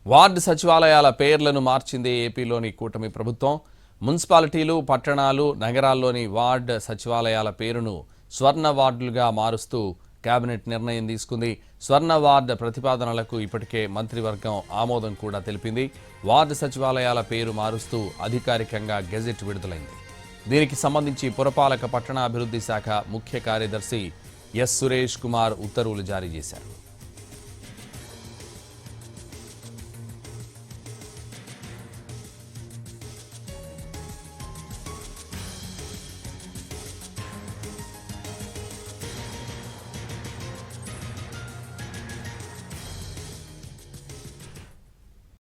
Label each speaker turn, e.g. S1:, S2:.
S1: Ward సచివాలయాల పేర్లను మార్చింది ఏపీలోని కూటమి ప్రభుత్వం. మున్సిపాలిటీలు, పట్టణాలు, నగరాల్లోని వార్డు సచివాలయాల పేరును స్వర్ణ వార్డులుగా మారుస్తూ కేబినెట్ నిర్ణయం తీసుకుంది. స్వర్ణ వార్డు ప్రతిపాదనలకు ఇప్పటికే మంత్రివర్గం ఆమోదం కూడా తెలిపింది. వార్డు సచివాలయాల పేరు మారుస్తూ అధికారికంగా గెజెట్ విడుదలైంది. దీనికి సంబంధించి పురపాలక పట్టణాభివృద్ధి శాఖ ముఖ్య కార్యదర్శి ఎస్ సురేష్ కుమార్ ఉత్తర్వులు జారీ చేశారు.